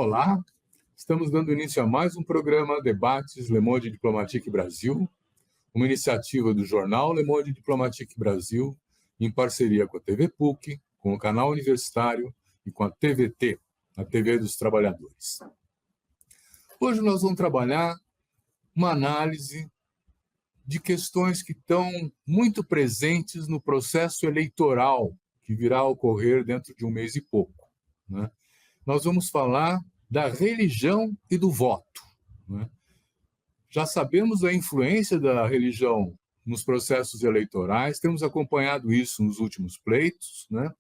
Olá, estamos dando início a mais um programa Debates Le Monde Diplomatique Brasil, uma iniciativa do jornal Le Monde Diplomatique Brasil, em parceria com a TV PUC, com o canal universitário e com a TVT, a TV dos Trabalhadores. Hoje nós vamos trabalhar uma análise de questões que estão muito presentes no processo eleitoral que virá a ocorrer dentro de um mês e pouco, né? Nós vamos falar da religião e do voto, né? Já sabemos a influência da religião nos processos eleitorais, temos acompanhado isso nos últimos pleitos, né?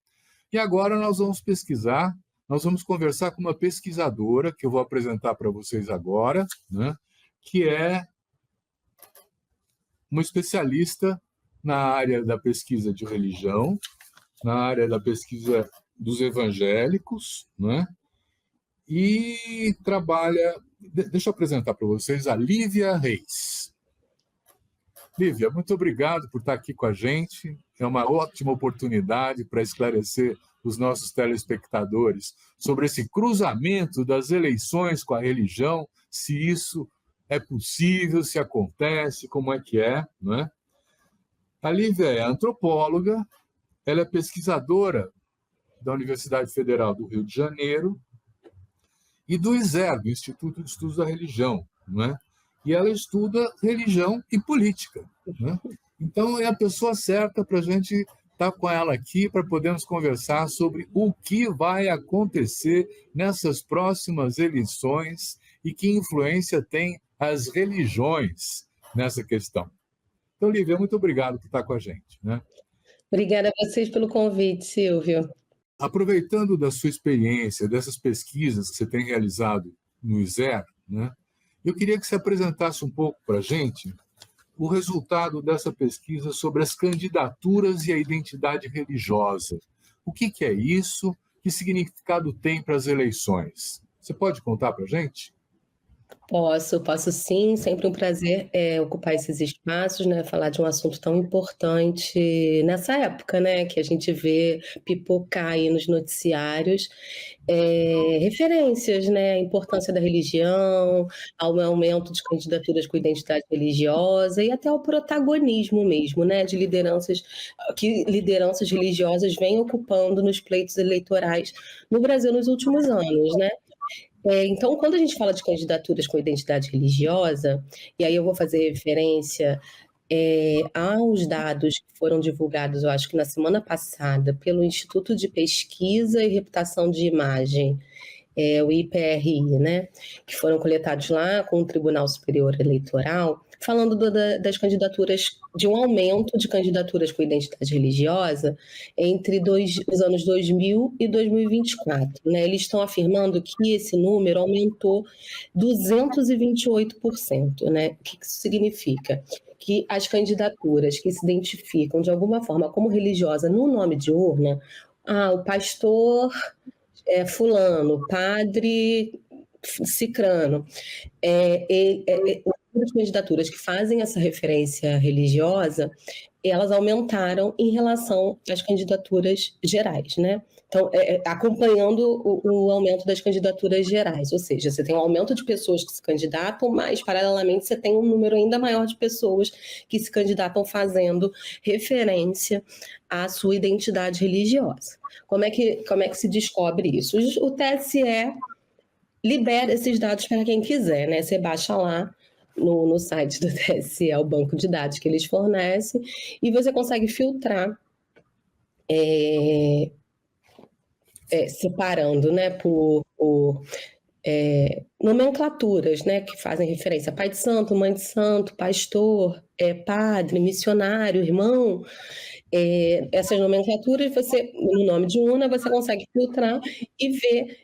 E agora nós vamos pesquisar, nós vamos conversar com uma pesquisadora, que eu vou apresentar para vocês agora, né? Que é uma especialista na área da pesquisa de religião, na área da pesquisa dos evangélicos, né? E trabalha... Deixa eu apresentar para vocês a Lívia Reis. Lívia, muito obrigado por estar aqui com a gente. É uma ótima oportunidade para esclarecer os nossos telespectadores sobre esse cruzamento das eleições com a religião, se isso é possível, se acontece, como é que é, não é? A Lívia é antropóloga, ela é pesquisadora da Universidade Federal do Rio de Janeiro e do ISER, do Instituto de Estudos da Religião, não é? E ela estuda religião e política, né? Então, é a pessoa certa para a gente estar com ela aqui, para podermos conversar sobre o que vai acontecer nessas próximas eleições e que influência tem as religiões nessa questão. Então, Lívia, muito obrigado por estar com a gente, né? Obrigada a vocês pelo convite, Silvio. Aproveitando da sua experiência, dessas pesquisas que você tem realizado no ISER, né, eu queria que você apresentasse um pouco para a gente o resultado dessa pesquisa sobre as candidaturas e a identidade religiosa. O que é isso? Que significado tem para as eleições? Você pode contar para a gente? Posso sim, sempre um prazer ocupar esses espaços, né, falar de um assunto tão importante nessa época, né, que a gente vê pipocar aí nos noticiários, referências, né, a importância da religião, ao aumento de candidaturas com identidade religiosa e até o protagonismo mesmo, né, de lideranças que lideranças religiosas vêm ocupando nos pleitos eleitorais no Brasil nos últimos anos, né? Então, quando a gente fala de candidaturas com identidade religiosa, e aí eu vou fazer referência aos dados que foram divulgados, eu acho que na semana passada, pelo Instituto de Pesquisa e Reputação de Imagem, o IPRI, né, que foram coletados lá com o Tribunal Superior Eleitoral, falando das candidaturas, de um aumento de candidaturas com identidade religiosa entre os anos 2000 e 2024. Né? Eles estão afirmando que esse número aumentou 228%. Né? O que isso significa? Que as candidaturas que se identificam de alguma forma como religiosa no nome de urna, o pastor fulano, padre cicrano, as candidaturas que fazem essa referência religiosa, elas aumentaram em relação às candidaturas gerais, né? Então, acompanhando o aumento das candidaturas gerais, ou seja, você tem um aumento de pessoas que se candidatam, mas, paralelamente, você tem um número ainda maior de pessoas que se candidatam fazendo referência à sua identidade religiosa. Como é que se descobre isso? O TSE libera esses dados para quem quiser, né? Você baixa lá no site do TSE, o banco de dados que eles fornecem, e você consegue filtrar, separando, né, por nomenclaturas, né, que fazem referência a pai de santo, mãe de santo, pastor, padre, missionário, irmão. Essas nomenclaturas, você, no nome de urna, você consegue filtrar e ver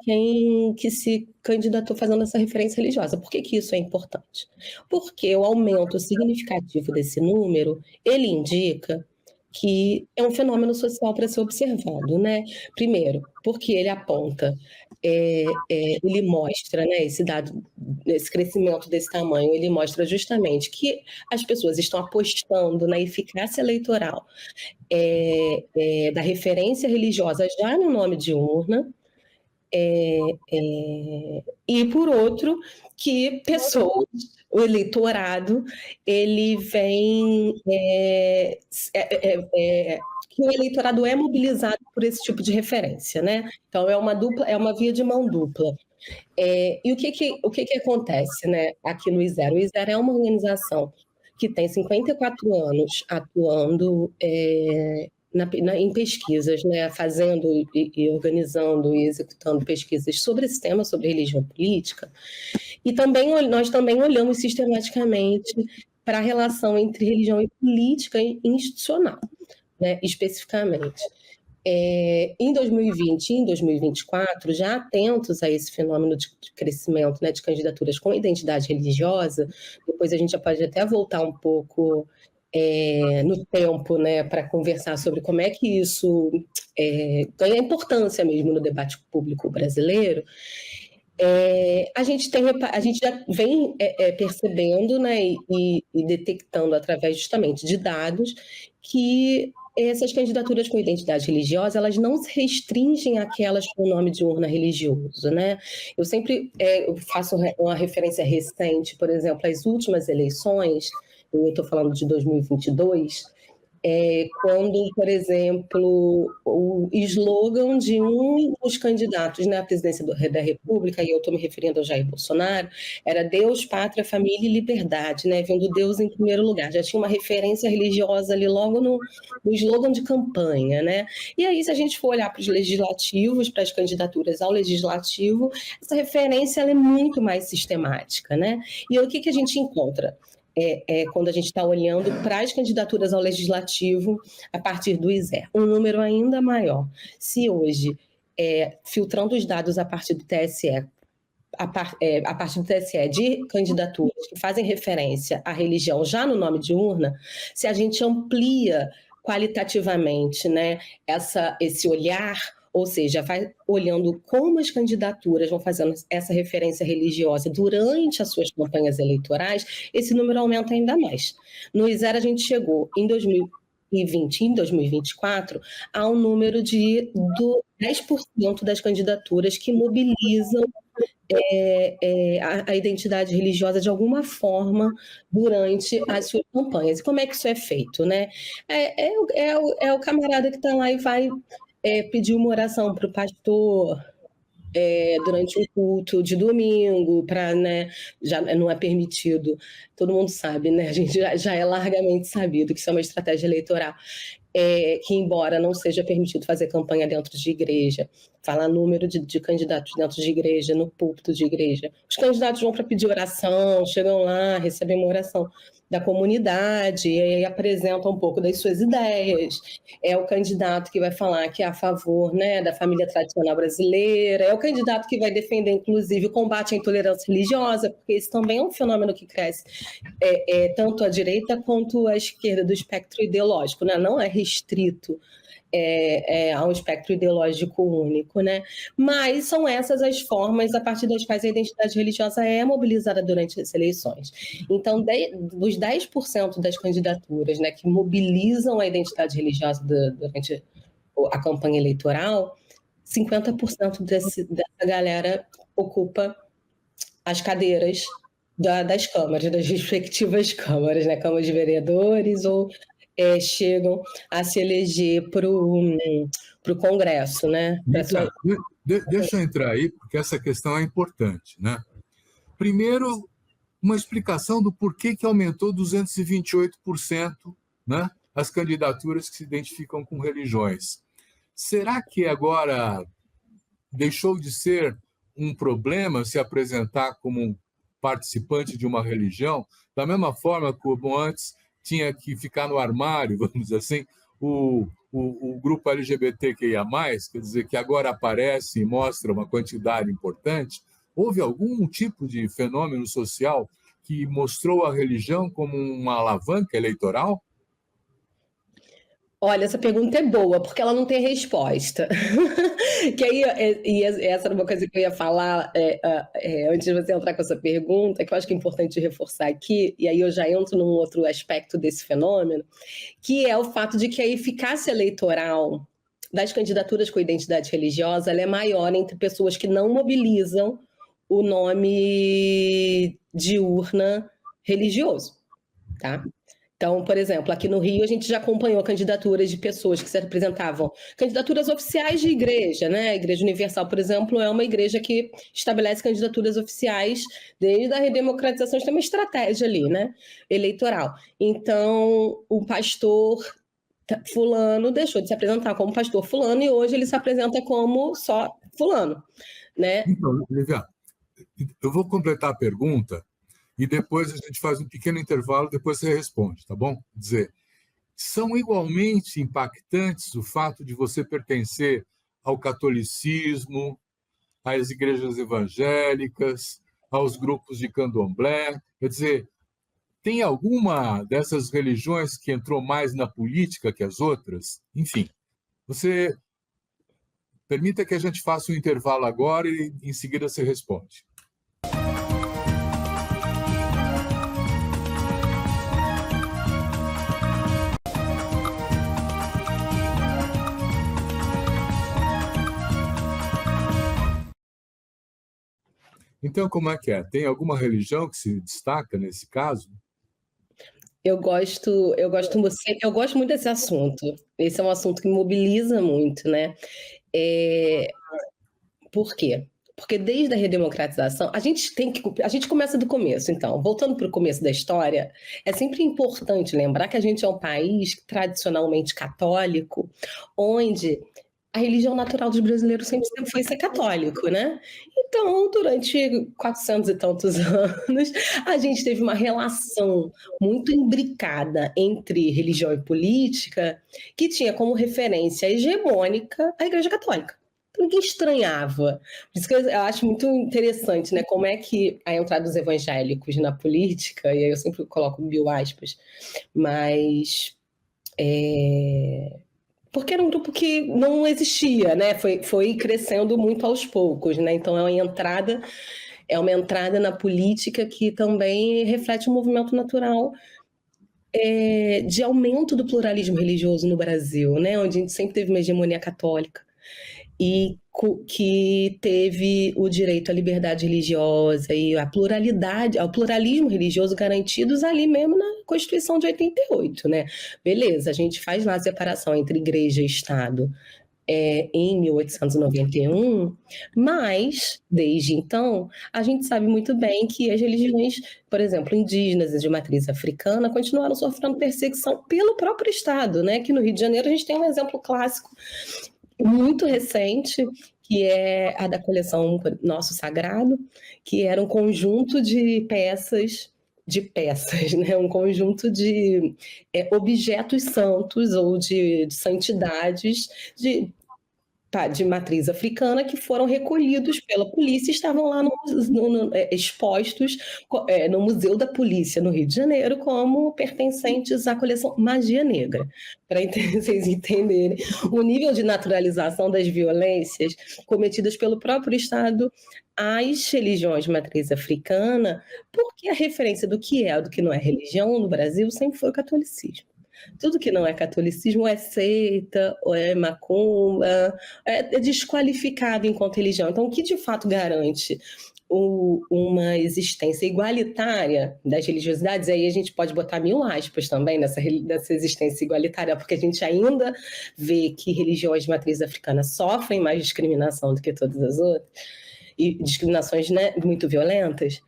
quem que se candidatou fazendo essa referência religiosa. Por que isso é importante? Porque o aumento significativo desse número, ele indica que é um fenômeno social para ser observado, né? Primeiro, porque ele aponta, ele mostra, né, esse dado, esse crescimento desse tamanho, ele mostra justamente que as pessoas estão apostando na eficácia eleitoral da referência religiosa já no nome de urna, E, por outro, que pessoas, o eleitorado, ele vem... que o eleitorado é mobilizado por esse tipo de referência, né? Então, é uma via de mão dupla. E o que acontece, né, aqui no I0? O I0 é uma organização que tem 54 anos atuando em pesquisas, né, fazendo e organizando e executando pesquisas sobre esse tema, sobre religião política, e nós também olhamos sistematicamente para a relação entre religião e política institucional, né, especificamente. Em 2020 e em 2024, já atentos a esse fenômeno de crescimento, né, de candidaturas com identidade religiosa, depois a gente já pode até voltar um pouco no tempo, né, para conversar sobre como é que isso ganha importância mesmo no debate público brasileiro. A gente já vem percebendo, né, e detectando através justamente de dados que essas candidaturas com identidade religiosa, elas não se restringem àquelas com nome de urna religioso, né? Eu sempre faço uma referência recente, por exemplo, às últimas eleições, eu estou falando de 2022, quando, por exemplo, o slogan de um dos candidatos, né, à presidência da República, e eu estou me referindo ao Jair Bolsonaro, era Deus, Pátria, Família e Liberdade, né, vendo Deus em primeiro lugar. Já tinha uma referência religiosa ali logo no slogan de campanha, né? E aí, se a gente for olhar para os legislativos, para as candidaturas ao legislativo, essa referência ela é muito mais sistemática, né? E o que a gente encontra? Quando a gente está olhando para as candidaturas ao legislativo a partir do I0, um número ainda maior. Se hoje, filtrando os dados a partir do TSE, a partir do TSE de candidaturas que fazem referência à religião já no nome de urna, se a gente amplia qualitativamente, né, esse olhar, ou seja, vai olhando como as candidaturas vão fazendo essa referência religiosa durante as suas campanhas eleitorais, esse número aumenta ainda mais. No I0 a gente chegou em 2020 e em 2024 a um número de 10% das candidaturas que mobilizam a identidade religiosa de alguma forma durante as suas campanhas. E como é que isso é feito, né? É o camarada que está lá e vai pedir uma oração para o pastor durante um culto de domingo, né, já não é permitido, todo mundo sabe, né? A gente já é largamente sabido que isso é uma estratégia eleitoral. Que, embora não seja permitido fazer campanha dentro de igreja, falar número de candidatos dentro de igreja, no púlpito de igreja, os candidatos vão para pedir oração, chegam lá, recebem uma oração da comunidade e aí apresenta um pouco das suas ideias. É o candidato que vai falar que é a favor, né, da família tradicional brasileira, é o candidato que vai defender, inclusive, o combate à intolerância religiosa, porque esse também é um fenômeno que cresce tanto à direita quanto à esquerda do espectro ideológico, né? Não é restrito a um espectro ideológico único, né? Mas são essas as formas a partir das quais a identidade religiosa é mobilizada durante as eleições. Então, dos 10% das candidaturas, né, que mobilizam a identidade religiosa durante a campanha eleitoral, 50% dessa galera ocupa as cadeiras das câmaras, das respectivas câmaras, né? Câmara de Vereadores, ou chegam a se eleger para o Congresso, né? Deixa eu entrar aí, porque essa questão é importante, né? Primeiro, uma explicação do porquê que aumentou 228%, né, as candidaturas que se identificam com religiões. Será que agora deixou de ser um problema se apresentar como um participante de uma religião, da mesma forma como antes tinha que ficar no armário, vamos dizer assim, o grupo LGBTQIA+, quer dizer, que agora aparece e mostra uma quantidade importante? Houve algum tipo de fenômeno social que mostrou a religião como uma alavanca eleitoral? Olha, essa pergunta é boa, porque ela não tem resposta. Que aí, e essa era uma coisa que eu ia falar antes de você entrar com essa pergunta, que eu acho que é importante reforçar aqui, e aí eu já entro num outro aspecto desse fenômeno, que é o fato de que a eficácia eleitoral das candidaturas com identidade religiosa, ela é maior entre pessoas que não mobilizam o nome de urna religioso, tá? Então, por exemplo, aqui no Rio a gente já acompanhou candidaturas de pessoas que se apresentavam, candidaturas oficiais de igreja, né? A Igreja Universal, por exemplo, é uma igreja que estabelece candidaturas oficiais desde a redemocratização, tem uma estratégia ali, né? Eleitoral. Então, o pastor fulano deixou de se apresentar como pastor fulano e hoje ele se apresenta como só fulano, né? Então, Lívia, eu vou completar a pergunta e depois a gente faz um pequeno intervalo, depois você responde, tá bom? Quer dizer, são igualmente impactantes o fato de você pertencer ao catolicismo, às igrejas evangélicas, aos grupos de candomblé. Quer dizer, tem alguma dessas religiões que entrou mais na política que as outras? Enfim, você permita que a gente faça um intervalo agora e em seguida você responde. Então, como é que é? Tem alguma religião que se destaca nesse caso? Eu gosto muito desse assunto. Esse é um assunto que me mobiliza muito, né? Por quê? Porque desde a redemocratização, a gente começa do começo, então, voltando para o começo da história, é sempre importante lembrar que a gente é um país tradicionalmente católico, onde a religião natural dos brasileiros sempre foi ser católico, né? Então, durante 400 e tantos anos, a gente teve uma relação muito imbricada entre religião e política, que tinha como referência hegemônica a Igreja Católica. Ninguém estranhava. Por isso que eu acho muito interessante, né? Como é que a entrada dos evangélicos na política, e aí eu sempre coloco mil aspas, mas porque era um grupo que não existia, né? Foi crescendo muito aos poucos, né? Então é uma entrada na política que também reflete um movimento natural de aumento do pluralismo religioso no Brasil, né? Onde a gente sempre teve uma hegemonia católica e que teve o direito à liberdade religiosa e à pluralidade, ao pluralismo religioso garantidos ali mesmo na Constituição de 88, né? Beleza, a gente faz lá a separação entre igreja e Estado em 1891, mas, desde então, a gente sabe muito bem que as religiões, por exemplo, indígenas e de matriz africana, continuaram sofrendo perseguição pelo próprio Estado, né? Que no Rio de Janeiro a gente tem um exemplo clássico muito recente, que é a da coleção Nosso Sagrado, que era um conjunto de peças, né? Um conjunto de objetos santos ou de santidades de matriz africana que foram recolhidos pela polícia e estavam lá expostos no Museu da Polícia no Rio de Janeiro como pertencentes à coleção Magia Negra, para vocês entenderem o nível de naturalização das violências cometidas pelo próprio Estado às religiões de matriz africana, porque a referência do que é ou do que não é religião no Brasil sempre foi o catolicismo. Tudo que não é catolicismo é seita, ou é macumba, é desqualificado enquanto religião. Então, o que de fato garante uma existência igualitária das religiosidades, aí a gente pode botar mil aspas também nessa existência igualitária, porque a gente ainda vê que religiões de matriz africana sofrem mais discriminação do que todas as outras, e discriminações, né, muito violentas.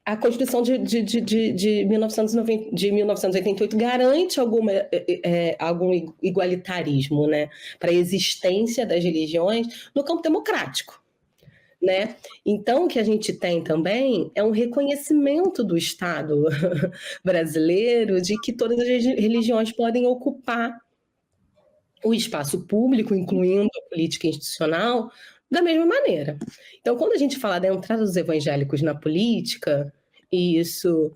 A Constituição de 1988 garante algum igualitarismo, né, para a existência das religiões no campo democrático, né? Então, o que a gente tem também é um reconhecimento do Estado brasileiro de que todas as religiões podem ocupar o espaço público, incluindo a política institucional, da mesma maneira. Então, quando a gente fala da entrada dos evangélicos na política, e isso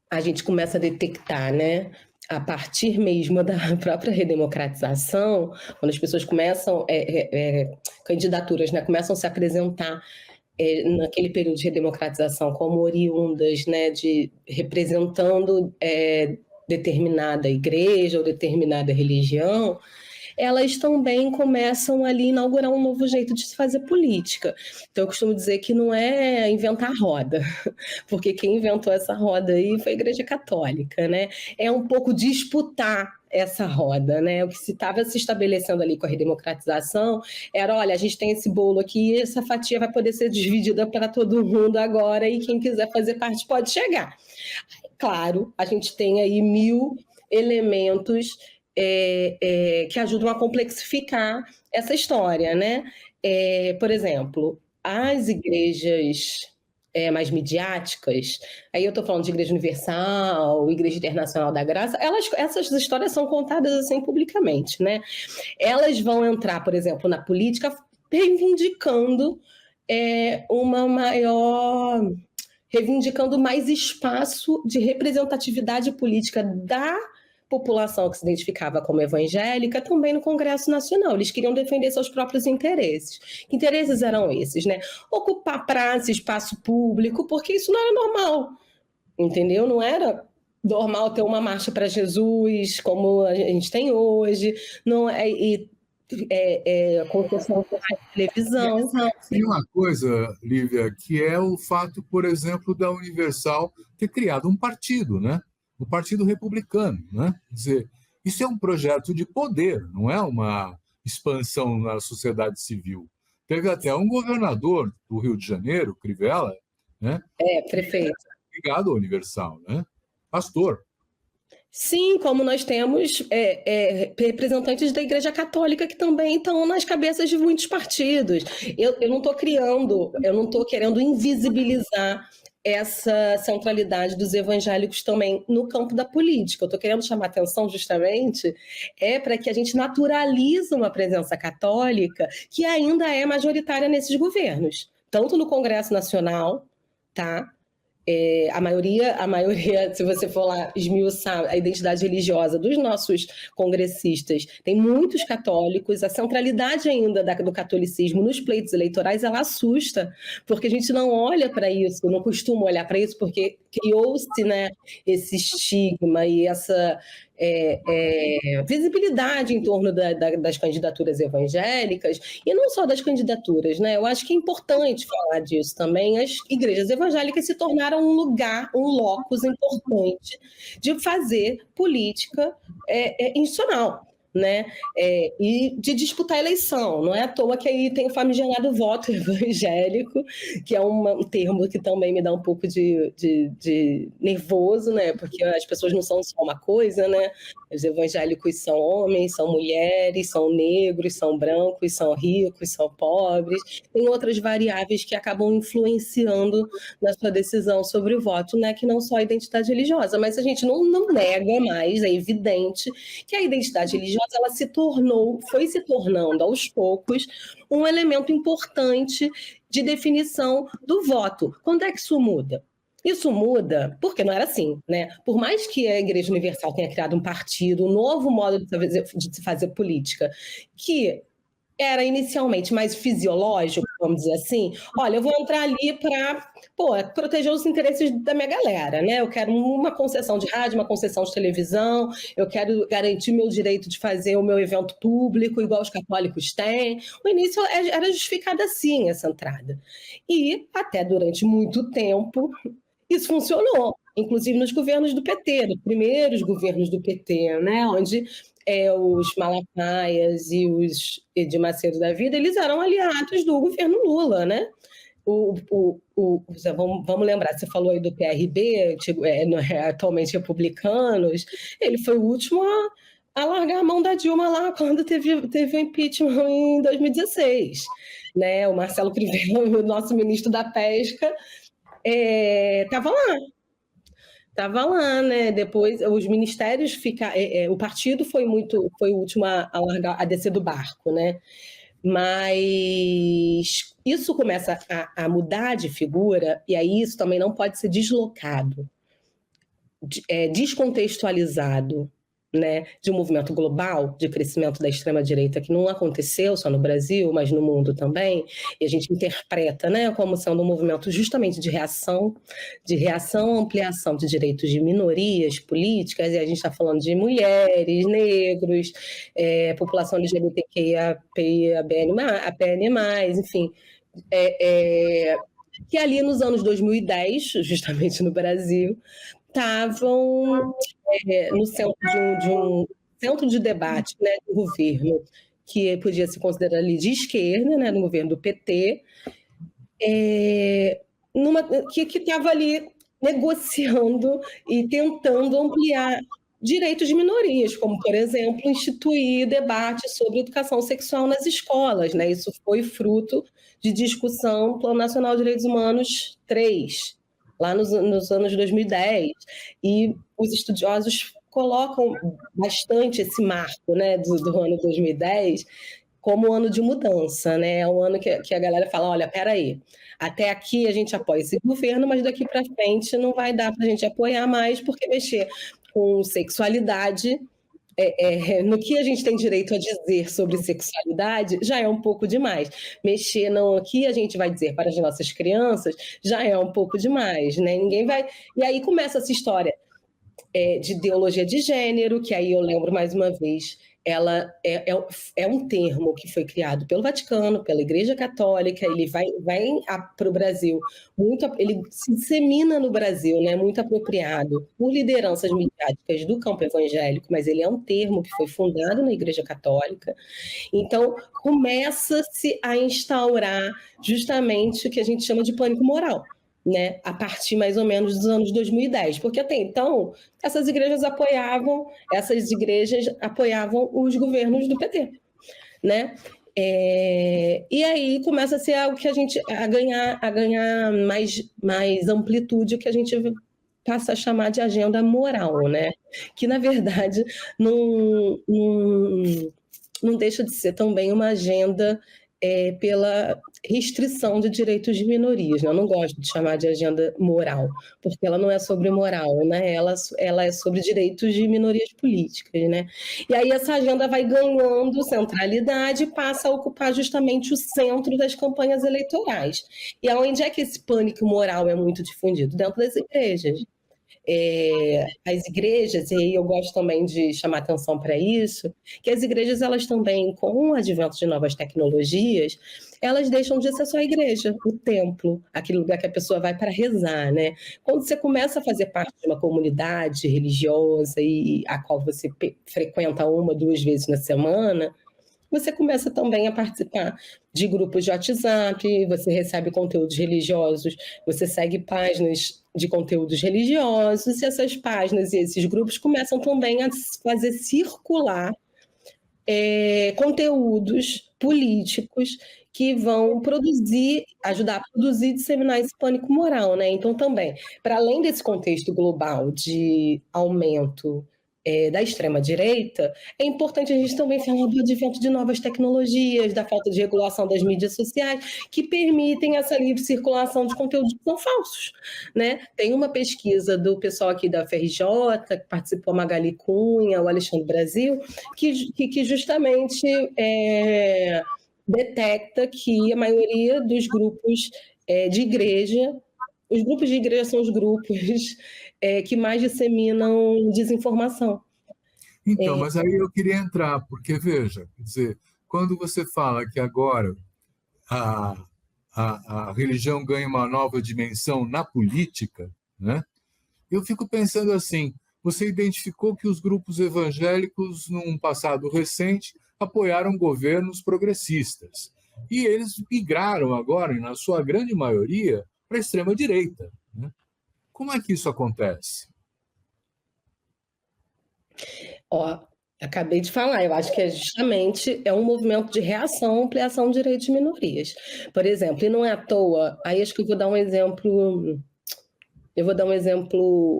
a gente começa a detectar, né? A partir mesmo da própria redemocratização, quando as pessoas começam, candidaturas, né, começam a se apresentar naquele período de redemocratização como oriundas, né, representando determinada igreja ou determinada religião, elas também começam ali a inaugurar um novo jeito de se fazer política. Então, eu costumo dizer que não é inventar roda, porque quem inventou essa roda aí foi a Igreja Católica, né? É um pouco disputar essa roda, né? O que se estava se estabelecendo ali com a redemocratização era, olha, a gente tem esse bolo aqui, essa fatia vai poder ser dividida para todo mundo agora e quem quiser fazer parte pode chegar. Claro, a gente tem aí 1000 elementos que ajudam a complexificar essa história, né? Por exemplo, as igrejas mais midiáticas, aí eu estou falando de Igreja Universal, Igreja Internacional da Graça, essas histórias são contadas assim publicamente, né? Elas vão entrar, por exemplo, na política reivindicando uma maior... reivindicando mais espaço de representatividade política da população que se identificava como evangélica também no Congresso Nacional. Eles queriam defender seus próprios interesses. Que interesses eram esses, né? Ocupar praça, espaço público, porque isso não era normal, entendeu? Não era normal ter uma marcha para Jesus, como a gente tem hoje, não concessão de televisão. Tem uma coisa, Lívia, que é o fato, por exemplo, da Universal ter criado um partido, né? O Partido Republicano, né? Quer dizer, isso é um projeto de poder, não é uma expansão na sociedade civil. Teve até um governador do Rio de Janeiro, Crivella, né? Prefeito. Ligado à Universal, né? Pastor. Sim, como nós temos representantes da Igreja Católica que também estão nas cabeças de muitos partidos. Eu não estou eu não estou querendo invisibilizar essa centralidade dos evangélicos também no campo da política. Eu estou querendo chamar atenção justamente para que a gente naturalize uma presença católica que ainda é majoritária nesses governos, tanto no Congresso Nacional, tá? A maioria, se você for lá esmiuçar a identidade religiosa dos nossos congressistas, tem muitos católicos, a centralidade ainda do catolicismo nos pleitos eleitorais, ela assusta, porque a gente não olha para isso, não costuma olhar para isso, porque criou-se, né, esse estigma e essa visibilidade em torno das candidaturas evangélicas, e não só das candidaturas, né? Eu acho que é importante falar disso também. As igrejas evangélicas se tornaram um lugar, um locus importante de fazer política institucional, né? E de disputar a eleição. Não é à toa que aí tem o famigerado voto evangélico, que é um termo que também me dá um pouco de nervoso, né? Porque as pessoas não são só uma coisa, né? Os evangélicos são homens, são mulheres, são negros, são brancos, são ricos, são pobres. Tem outras variáveis que acabam influenciando na sua decisão sobre o voto, né? Que não só a identidade religiosa, mas a gente não nega mais, é evidente que a identidade religiosa ela foi se tornando aos poucos um elemento importante de definição do voto. Quando é que isso muda? Isso muda porque não era assim, né? Por mais que a Igreja Universal tenha criado um partido, um novo modo de se fazer política, que era inicialmente mais fisiológico, vamos dizer assim, olha, eu vou entrar ali para proteger os interesses da minha galera, né? Eu quero uma concessão de rádio, uma concessão de televisão, eu quero garantir meu direito de fazer o meu evento público, igual os católicos têm. O início era justificado assim, essa entrada. E até durante muito tempo, isso funcionou, inclusive nos governos do PT, nos primeiros governos do PT, né? Onde os Malafaias e os Edir Macedo da vida, eles eram aliados do governo Lula, né? Vamos lembrar, você falou aí do PRB, atualmente Republicanos, ele foi o último a largar a mão da Dilma lá quando teve o impeachment em 2016. Né? O Marcelo Crivella, o nosso ministro da Pesca, estava lá, né? Depois os ministérios o partido foi o último a descer do barco, né? Mas isso começa a mudar de figura, e aí isso também não pode ser deslocado, descontextualizado né, de um movimento global de crescimento da extrema-direita que não aconteceu só no Brasil, mas no mundo também, e a gente interpreta, né, como sendo um movimento justamente de reação, ampliação de direitos de minorias políticas, e a gente está falando de mulheres, negros, população LGBTQIA+, APN+, enfim, que ali nos anos 2010, justamente no Brasil, estavam no centro de um centro de debate, né, do governo, que podia se considerar ali de esquerda, né, no governo do PT, que estava ali negociando e tentando ampliar direitos de minorias, como, por exemplo, instituir debate sobre educação sexual nas escolas, né? Isso foi fruto de discussão Plano Nacional de Direitos Humanos 3, lá nos anos 2010, e os estudiosos colocam bastante esse marco, né, do ano 2010 como ano de mudança, né? É um ano que a galera fala, olha, peraí, até aqui a gente apoia esse governo, mas daqui para frente não vai dar para a gente apoiar mais, porque mexer com sexualidade, no que a gente tem direito a dizer sobre sexualidade, já é um pouco demais. Mexer no que a gente vai dizer para as nossas crianças já é um pouco demais, né? Ninguém vai... E aí começa essa história de ideologia de gênero, que aí eu lembro mais uma vez, ela é um termo que foi criado pelo Vaticano, pela Igreja Católica, ele vai para o Brasil, ele se dissemina no Brasil, né, muito apropriado por lideranças midiáticas do campo evangélico, mas ele é um termo que foi fundado na Igreja Católica. Então, começa-se a instaurar justamente o que a gente chama de pânico moral, né, a partir mais ou menos dos anos 2010, porque até então essas igrejas apoiavam os governos do PT, né? E aí começa a ser algo que a ganhar mais amplitude, que a gente passa a chamar de agenda moral, né? Que na verdade não deixa de ser também uma agenda pela restrição de direitos de minorias, né? Eu não gosto de chamar de agenda moral, porque ela não é sobre moral, né? Ela é sobre direitos de minorias políticas, né? E aí essa agenda vai ganhando centralidade e passa a ocupar justamente o centro das campanhas eleitorais. E aonde é que esse pânico moral é muito difundido? Dentro das igrejas. As igrejas, e aí eu gosto também de chamar atenção para isso, que as igrejas, elas também, com o advento de novas tecnologias, elas deixam de ser só a igreja, o templo, aquele lugar que a pessoa vai para rezar, né? Quando você começa a fazer parte de uma comunidade religiosa e a qual você frequenta 1, 2 vezes na semana, você começa também a participar de grupos de WhatsApp, você recebe conteúdos religiosos, você segue páginas de conteúdos religiosos, e essas páginas e esses grupos começam também a fazer circular conteúdos políticos que vão ajudar a produzir e disseminar esse pânico moral, né? Então, também, para além desse contexto global de aumento da extrema-direita, é importante a gente também falar do advento de novas tecnologias, da falta de regulação das mídias sociais, que permitem essa livre circulação de conteúdos que são falsos, né? Tem uma pesquisa do pessoal aqui da FRJ, que participou, a Magali Cunha, o Alexandre Brasil, que justamente detecta que a maioria dos grupos de igreja, os grupos de igreja são os grupos que mais disseminam desinformação. Então, mas aí eu queria entrar, porque, veja, quer dizer, quando você fala que agora a religião ganha uma nova dimensão na política, né? Eu fico pensando assim, você identificou que os grupos evangélicos, num passado recente, apoiaram governos progressistas. E eles migraram agora, na sua grande maioria, para a extrema-direita. Né? Como é que isso acontece? Acabei de falar, eu acho que justamente um movimento de reação à ampliação de direitos de minorias. Por exemplo, e não é à toa, aí acho que eu vou dar um exemplo,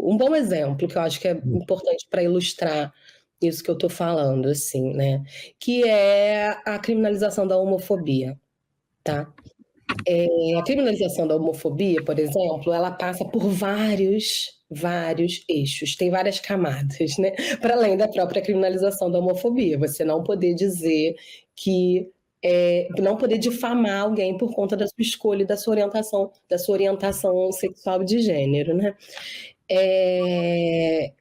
um bom exemplo, que eu acho que é importante para ilustrar isso que eu estou falando, assim, né? Que é a criminalização da homofobia, tá? A criminalização da homofobia, por exemplo, ela passa por vários vários eixos, tem várias camadas, né? Para além da própria criminalização da homofobia, você não poder dizer que não poder difamar alguém por conta da sua escolha e da sua orientação sexual e de gênero, né?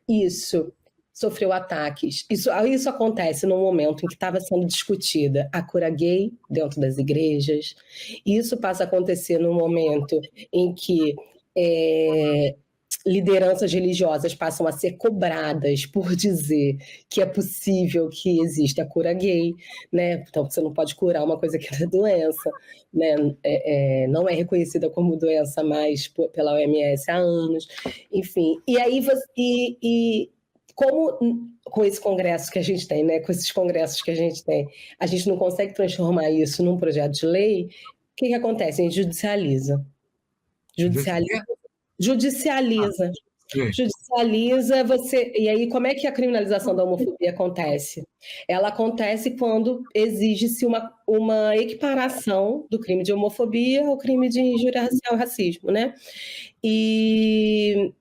Isso sofreu ataques. Isso acontece no momento em que estava sendo discutida a cura gay dentro das igrejas. Isso passa a acontecer no momento em que lideranças religiosas passam a ser cobradas por dizer que é possível que exista a cura gay, né? Então você não pode curar uma coisa que é doença, né? Não é reconhecida como doença mais pela OMS há anos, enfim. E aí como com esse congresso que a gente tem, né? Com esses congressos que a gente tem, a gente não consegue transformar isso num projeto de lei, o que acontece? A gente judicializa. Judicializa você. E aí, como é que a criminalização da homofobia acontece? Ela acontece quando exige-se uma equiparação do crime de homofobia ao crime de injúria racial e racismo, né? E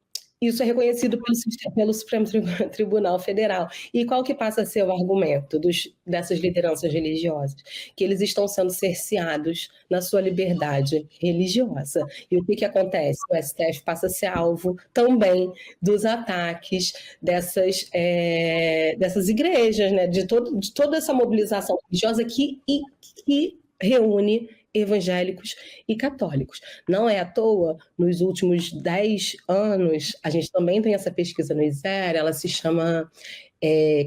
isso é reconhecido pelo Supremo Tribunal Federal. E qual que passa a ser o argumento dessas lideranças religiosas? Que eles estão sendo cerceados na sua liberdade religiosa. E o que acontece? O STF passa a ser alvo também dos ataques dessas igrejas, né? de toda essa mobilização religiosa que reúne evangélicos e católicos. Não é à toa, nos últimos 10 anos, a gente também tem essa pesquisa no ISER, ela se chama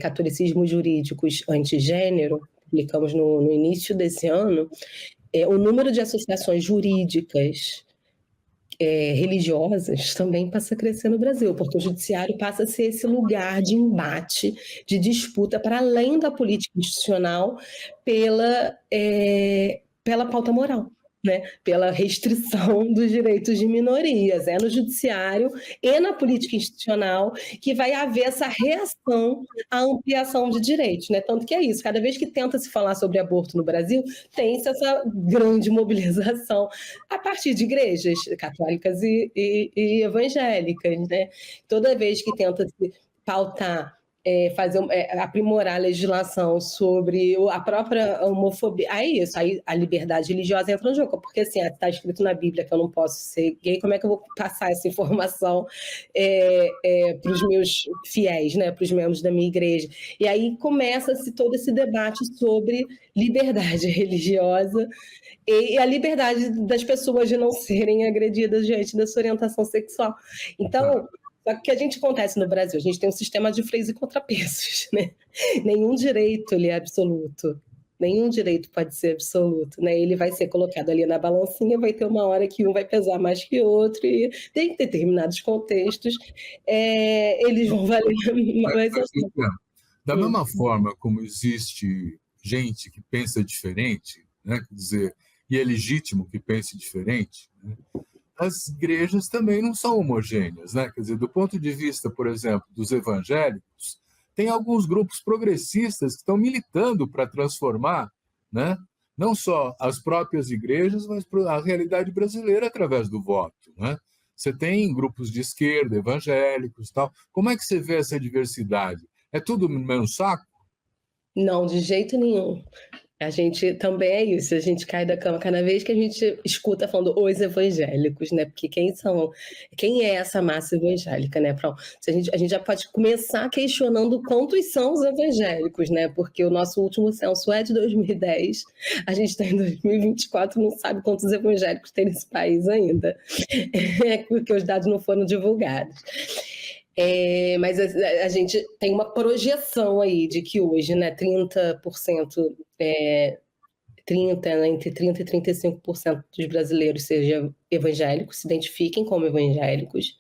Catolicismos Jurídicos Antigênero, publicamos no início desse ano, o número de associações jurídicas religiosas também passa a crescer no Brasil, porque o judiciário passa a ser esse lugar de embate, de disputa, para além da política institucional, pela pauta moral, né? Pela restrição dos direitos de minorias. É no judiciário e na política institucional que vai haver essa reação à ampliação de direitos, né? Tanto que é isso, cada vez que tenta se falar sobre aborto no Brasil, tem-se essa grande mobilização a partir de igrejas católicas e evangélicas, né? Toda vez que tenta se pautar aprimorar a legislação sobre a própria homofobia. Aí isso, aí a liberdade religiosa entra no jogo, porque assim, está escrito na Bíblia que eu não posso ser gay, como é que eu vou passar essa informação para os meus fiéis, né, para os membros da minha igreja? E aí começa-se todo esse debate sobre liberdade religiosa e a liberdade das pessoas de não serem agredidas diante da sua orientação sexual. Então, só que o que a gente acontece no Brasil? A gente tem um sistema de freios e contrapesos, né? Nenhum direito ele é absoluto. Nenhum direito pode ser absoluto, né? Ele vai ser colocado ali na balancinha, vai ter uma hora que um vai pesar mais que o outro, e em determinados contextos eles vão valer mais. Da mesma forma como existe gente que pensa diferente, né? Quer dizer, e é legítimo que pense diferente, né? As igrejas também não são homogêneas, né? Quer dizer, do ponto de vista, por exemplo, dos evangélicos, tem alguns grupos progressistas que estão militando para transformar, né, não só as próprias igrejas, mas a realidade brasileira através do voto, né? Você tem grupos de esquerda, evangélicos, tal. Como é que você vê essa diversidade? É tudo no mesmo saco? Não, de jeito nenhum. A gente também é isso, a gente cai da cama cada vez que a gente escuta falando os evangélicos, né? Porque quem é essa massa evangélica, né? A gente já pode começar questionando quantos são os evangélicos, né? Porque o nosso último censo é de 2010, a gente está em 2024, não sabe quantos evangélicos tem nesse país ainda, porque os dados não foram divulgados. Mas a gente tem uma projeção aí de que hoje, né, 30%, entre 30% e 35% dos brasileiros sejam evangélicos, se identifiquem como evangélicos.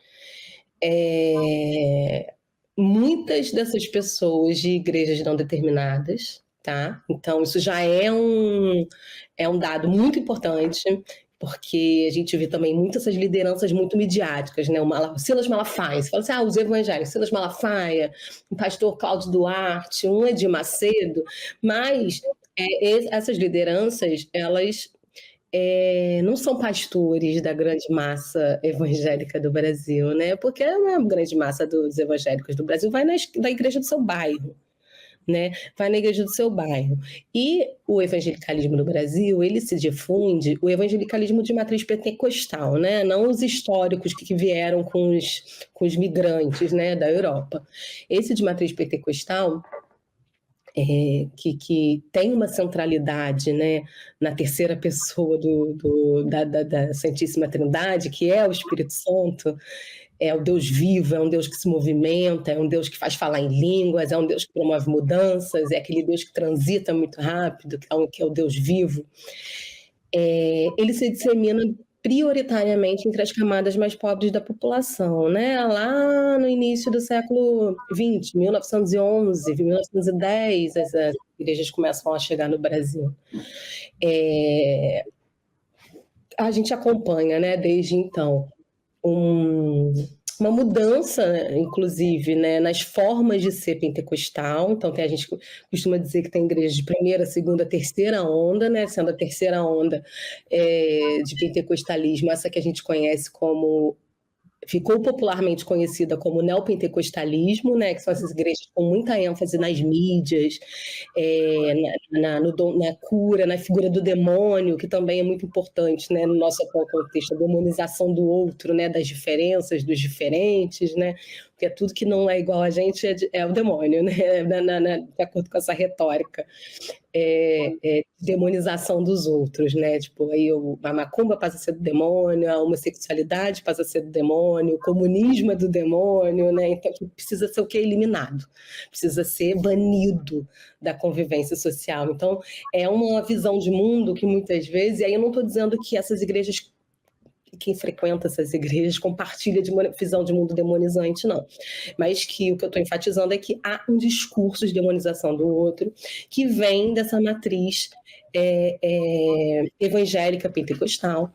Muitas dessas pessoas de igrejas não determinadas, tá? Então, isso já é um dado muito importante, porque a gente vê também muitas essas lideranças muito midiáticas, né? O Silas Malafaia, você fala assim, os evangélicos, Silas Malafaia, o pastor Cláudio Duarte, um Edir Macedo, mas essas lideranças, elas não são pastores da grande massa evangélica do Brasil, né? Porque a grande massa dos evangélicos do Brasil vai na igreja do seu bairro, né? Vai na igreja do seu bairro. E o evangelicalismo no Brasil, ele se difunde, o evangelicalismo de matriz pentecostal, né? Não os históricos que vieram com os migrantes, né, da Europa. Esse de matriz pentecostal, que tem uma centralidade, né, na terceira pessoa da Santíssima Trindade, que é o Espírito Santo, é o Deus vivo, é um Deus que se movimenta, é um Deus que faz falar em línguas, é um Deus que promove mudanças, é aquele Deus que transita muito rápido, que é o Deus vivo. Ele se dissemina prioritariamente entre as camadas mais pobres da população, né? Lá no início do século XX, 1911, 1910, as igrejas começam a chegar no Brasil. A gente acompanha, né, desde então, uma mudança, inclusive, né, nas formas de ser pentecostal. Então, a gente costuma dizer que tem igreja de primeira, segunda, terceira onda, né, sendo a terceira onda de pentecostalismo, essa que a gente conhece como... Ficou popularmente conhecida como neopentecostalismo, né, que são essas igrejas com muita ênfase nas mídias, na cura, na figura do demônio, que também é muito importante, né, no nosso atual contexto, a demonização do outro, né, das diferenças, dos diferentes, né, porque tudo que não é igual a gente é o demônio, né, de acordo com essa retórica. Demonização dos outros, né? Tipo, aí a macumba passa a ser do demônio, a homossexualidade passa a ser do demônio, o comunismo é do demônio, né? Então precisa ser o que? Eliminado, precisa ser banido da convivência social. Então é uma visão de mundo que muitas vezes, e aí eu não estou dizendo que essas igrejas, quem frequenta essas igrejas compartilha de uma visão de mundo demonizante, não. Mas que o que eu estou enfatizando é que há um discurso de demonização do outro que vem dessa matriz evangélica pentecostal,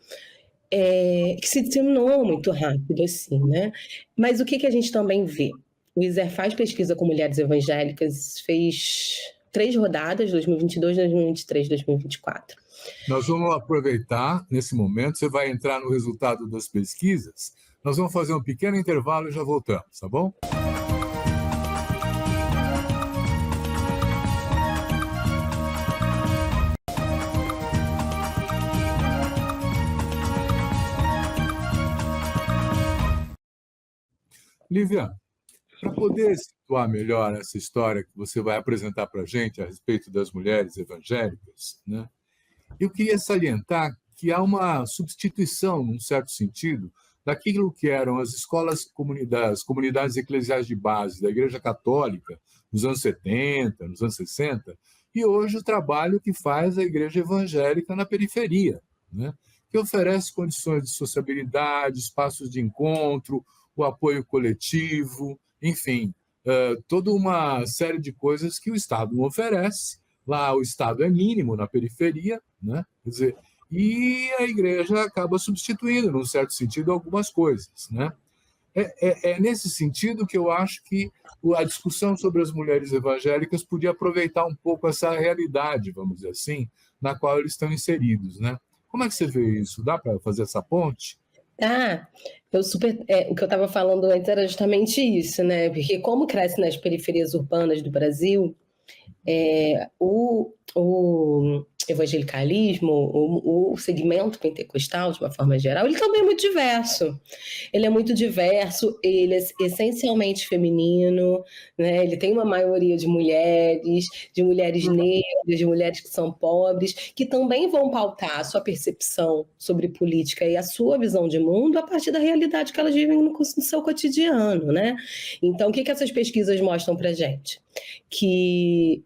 que se disseminou muito rápido, assim, né? Mas o que a gente também vê? O ISER faz pesquisa com mulheres evangélicas, fez 3 rodadas, 2022, 2023, 2024. Nós vamos aproveitar nesse momento, você vai entrar no resultado das pesquisas, nós vamos fazer um pequeno intervalo e já voltamos, tá bom? Lívia, para poder situar melhor essa história que você vai apresentar para a gente a respeito das mulheres evangélicas, né? Eu queria salientar que há uma substituição, num certo sentido, daquilo que eram as escolas, das comunidades eclesiais de base da Igreja Católica nos anos 70, nos anos 60, e hoje o trabalho que faz a Igreja Evangélica na periferia, né? Que oferece condições de sociabilidade, espaços de encontro, o apoio coletivo, enfim, toda uma série de coisas que o Estado não oferece. Lá o Estado é mínimo na periferia, né? Quer dizer, e a igreja acaba substituindo, num certo sentido, algumas coisas, né? É nesse sentido que eu acho que a discussão sobre as mulheres evangélicas podia aproveitar um pouco essa realidade, vamos dizer assim, na qual eles estão inseridos, né? Como é que você vê isso? Dá para fazer essa ponte? O que eu estava falando antes era justamente isso, né? Porque como cresce nas periferias urbanas do Brasil, o evangelicalismo, o segmento pentecostal, de uma forma geral, ele também é muito diverso. Ele é muito diverso, ele é essencialmente feminino, né? Ele tem uma maioria de mulheres negras, de mulheres que são pobres, que também vão pautar a sua percepção sobre política e a sua visão de mundo a partir da realidade que elas vivem no seu cotidiano, né? Então, o que essas pesquisas mostram para a gente? Que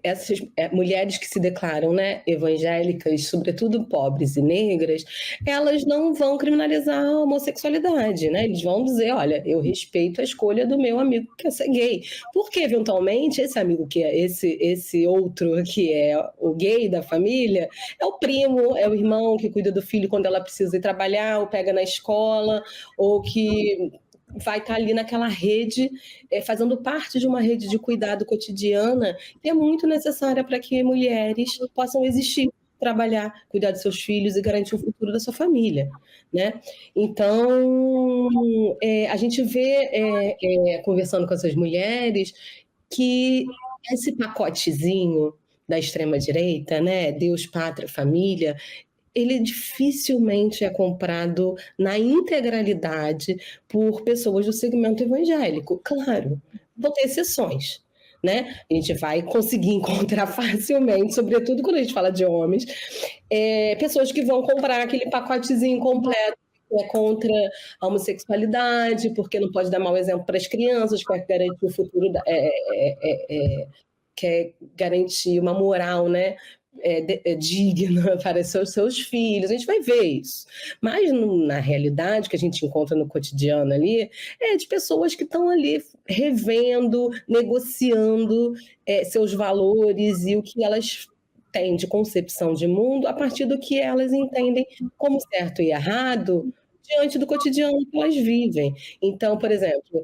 essas mulheres que se declaram, né, evangélicas, sobretudo pobres e negras, elas não vão criminalizar a homossexualidade, né? Eles vão dizer, olha, eu respeito a escolha do meu amigo que é ser gay, porque eventualmente esse amigo que é esse outro que é o gay da família é o primo, é o irmão que cuida do filho quando ela precisa ir trabalhar ou pega na escola, ou que vai estar ali naquela rede, fazendo parte de uma rede de cuidado cotidiana, que é muito necessária para que mulheres possam existir, trabalhar, cuidar de seus filhos e garantir o futuro da sua família, né? Então, a gente vê, conversando com essas mulheres, que esse pacotezinho da extrema-direita, né, Deus, Pátria, Família, ele dificilmente é comprado na integralidade por pessoas do segmento evangélico. Claro, vão ter exceções, né? A gente vai conseguir encontrar facilmente, sobretudo quando a gente fala de homens, pessoas que vão comprar aquele pacotezinho completo, que é contra a homossexualidade, porque não pode dar mau exemplo para as crianças, quer garantir o futuro, quer garantir uma moral, né, digna para seus filhos. A gente vai ver isso. Mas na realidade que a gente encontra no cotidiano ali, é de pessoas que estão ali revendo, negociando seus valores e o que elas têm de concepção de mundo a partir do que elas entendem como certo e errado diante do cotidiano que elas vivem. Então, por exemplo,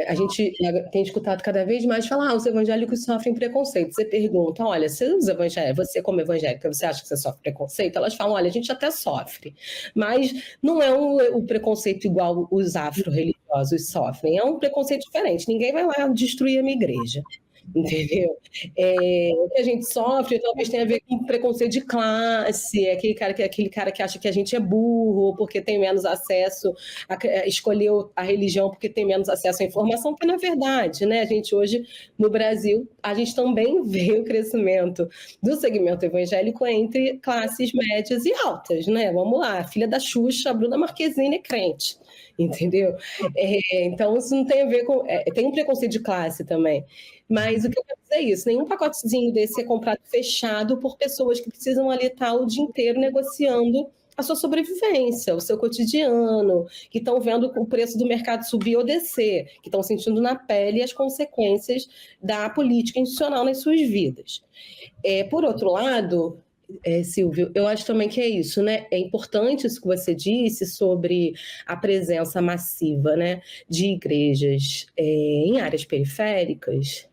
a gente tem escutado cada vez mais falar, os evangélicos sofrem preconceito. Você pergunta, olha, você como evangélica, você acha que você sofre preconceito? Elas falam, olha, a gente até sofre, mas não é o preconceito igual os afro-religiosos sofrem, é um preconceito diferente. Ninguém vai lá destruir a minha igreja. Entendeu? O que a gente sofre talvez tenha a ver com preconceito de classe, aquele cara que acha que a gente é burro porque tem menos acesso, escolheu a religião porque tem menos acesso à informação, que na verdade, né, a gente hoje no Brasil, a gente também vê o crescimento do segmento evangélico entre classes médias e altas, né? Vamos lá, a filha da Xuxa, a Bruna Marquezine é crente, entendeu? Então isso não tem a ver com... tem um preconceito de classe também. Mas o que eu quero dizer é isso, nenhum pacotezinho desse é comprado fechado por pessoas que precisam ali estar o dia inteiro negociando a sua sobrevivência, o seu cotidiano, que estão vendo o preço do mercado subir ou descer, que estão sentindo na pele as consequências da política institucional nas suas vidas. Por outro lado, Silvio, eu acho também que é isso, né? É importante isso que você disse sobre a presença massiva, né, de igrejas em áreas periféricas.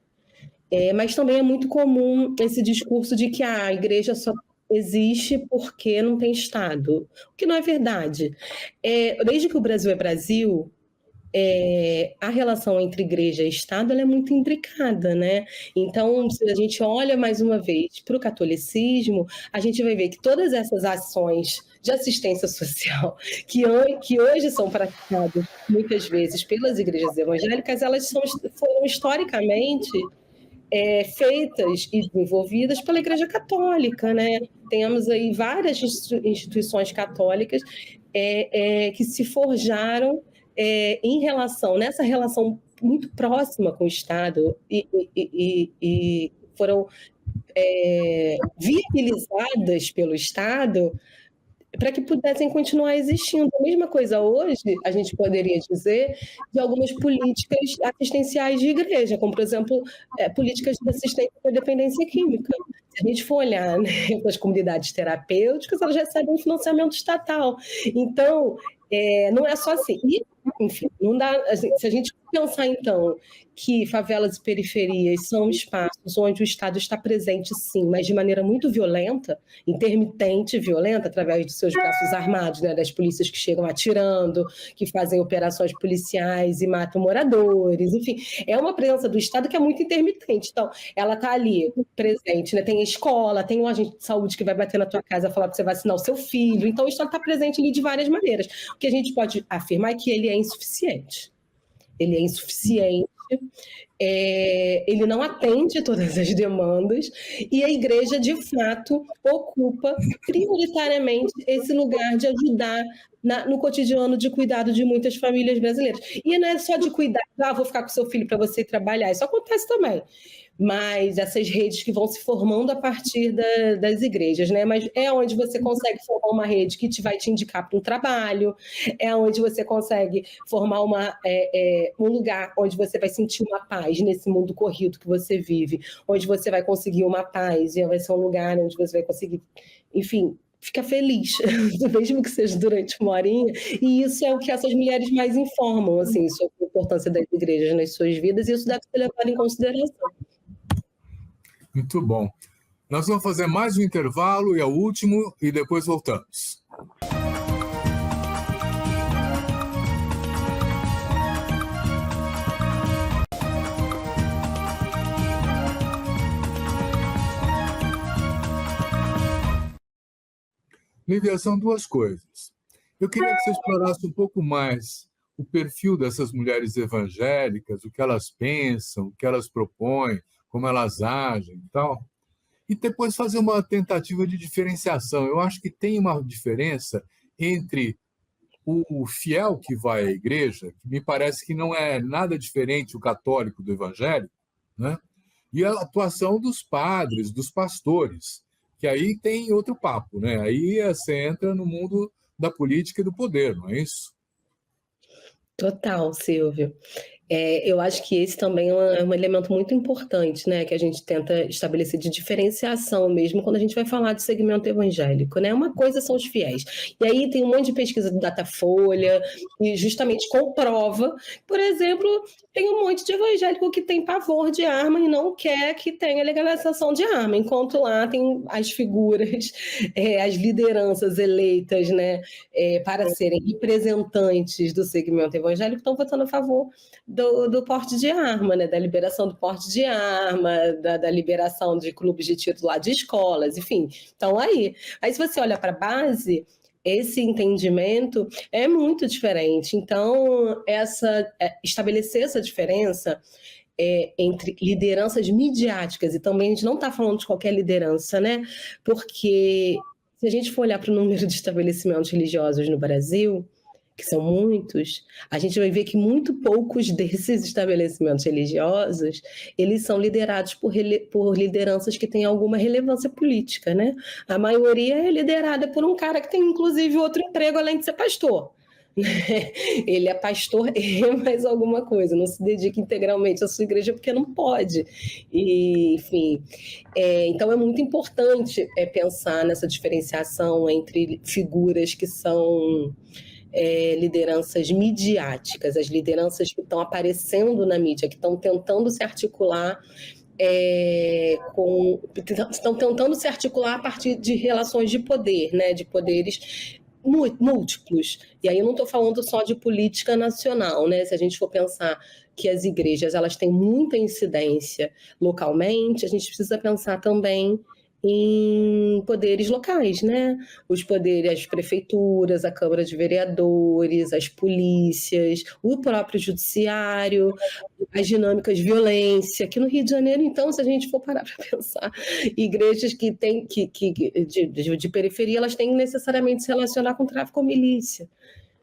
Mas também é muito comum esse discurso de que a igreja só existe porque não tem Estado, o que não é verdade. Desde que o Brasil é Brasil, a relação entre igreja e Estado ela é muito intricada, né? Então, se a gente olha mais uma vez para o catolicismo, a gente vai ver que todas essas ações de assistência social que hoje são praticadas muitas vezes pelas igrejas evangélicas, elas foram historicamente feitas e desenvolvidas pela Igreja Católica, né? Temos aí várias instituições católicas que se forjaram nessa relação muito próxima com o Estado e foram viabilizadas pelo Estado para que pudessem continuar existindo. A mesma coisa hoje, a gente poderia dizer, de algumas políticas assistenciais de igreja, como, por exemplo, políticas de assistência à dependência química. Se a gente for olhar, né, as comunidades terapêuticas, elas recebem financiamento estatal. Então, não é só assim. E, enfim, não dá. Se a gente pensar, então, que favelas e periferias são espaços onde o Estado está presente, sim, mas de maneira muito violenta, intermitente, violenta, através de seus braços armados, né, das polícias que chegam atirando, que fazem operações policiais e matam moradores, enfim, é uma presença do Estado que é muito intermitente. Então, ela está ali presente, né? Tem a escola, tem um agente de saúde que vai bater na tua casa e falar para você vacinar o seu filho. Então, o Estado está presente ali de várias maneiras. O que a gente pode afirmar é que ele é insuficiente. Ele é insuficiente, ele não atende todas as demandas e a igreja, de fato, ocupa prioritariamente esse lugar de ajudar no cotidiano de cuidado de muitas famílias brasileiras. E não é só de cuidar, vou ficar com seu filho para você trabalhar, isso acontece também. Mas essas redes que vão se formando a partir das igrejas, né? Mas é onde você consegue formar uma rede que vai te indicar para um trabalho, é onde você consegue formar um lugar onde você vai sentir uma paz nesse mundo corrido que você vive, onde você vai conseguir uma paz e vai ser um lugar onde você vai conseguir, enfim, fica feliz, mesmo que seja durante uma horinha, e isso é o que essas mulheres mais informam, assim, sobre a importância das igrejas nas suas vidas, e isso deve ser levado em consideração. Muito bom. Nós vamos fazer mais um intervalo, e é o último, e depois voltamos. Lívia, são duas coisas. Eu queria que você explorasse um pouco mais o perfil dessas mulheres evangélicas, o que elas pensam, o que elas propõem, como elas agem e tal. E depois fazer uma tentativa de diferenciação. Eu acho que tem uma diferença entre o fiel que vai à igreja, que me parece que não é nada diferente o católico do evangélico, né? E a atuação dos padres, dos pastores, que aí tem outro papo, né? Aí você entra no mundo da política e do poder, não é isso? Total, Silvio. Eu acho que esse também é um elemento muito importante, né, que a gente tenta estabelecer de diferenciação mesmo quando a gente vai falar de segmento evangélico, né? Uma coisa são os fiéis. E aí tem um monte de pesquisa do Datafolha que justamente comprova, por exemplo, tem um monte de evangélico que tem pavor de arma e não quer que tenha legalização de arma, enquanto lá tem as figuras, as lideranças eleitas, né, para serem representantes do segmento evangélico, estão votando a favor do porte de arma, né? Da liberação do porte de arma, da liberação de clubes de tiro lá de escolas, enfim. Então, aí se você olha para a base, esse entendimento é muito diferente. Então, estabelecer essa diferença entre lideranças midiáticas, e também a gente não está falando de qualquer liderança, né? Porque se a gente for olhar para o número de estabelecimentos religiosos no Brasil, que são muitos, a gente vai ver que muito poucos desses estabelecimentos religiosos, eles são liderados por lideranças que têm alguma relevância política, né? A maioria é liderada por um cara que tem, inclusive, outro emprego além de ser pastor. Ele é pastor e mais alguma coisa, não se dedica integralmente à sua igreja porque não pode. E, enfim, então é muito importante pensar nessa diferenciação entre figuras que são lideranças midiáticas, as lideranças que estão aparecendo na mídia, que estão tentando se articular estão tentando se articular a partir de relações de poder, né, de poderes múltiplos. E aí eu não estou falando só de política nacional, né? Se a gente for pensar que as igrejas elas têm muita incidência localmente, a gente precisa pensar também em poderes locais, né? Os poderes, as prefeituras, a Câmara de Vereadores, as polícias, o próprio judiciário, as dinâmicas de violência. Aqui no Rio de Janeiro, então, se a gente for parar para pensar, igrejas que têm de periferia, elas têm necessariamente se relacionar com tráfico ou milícia.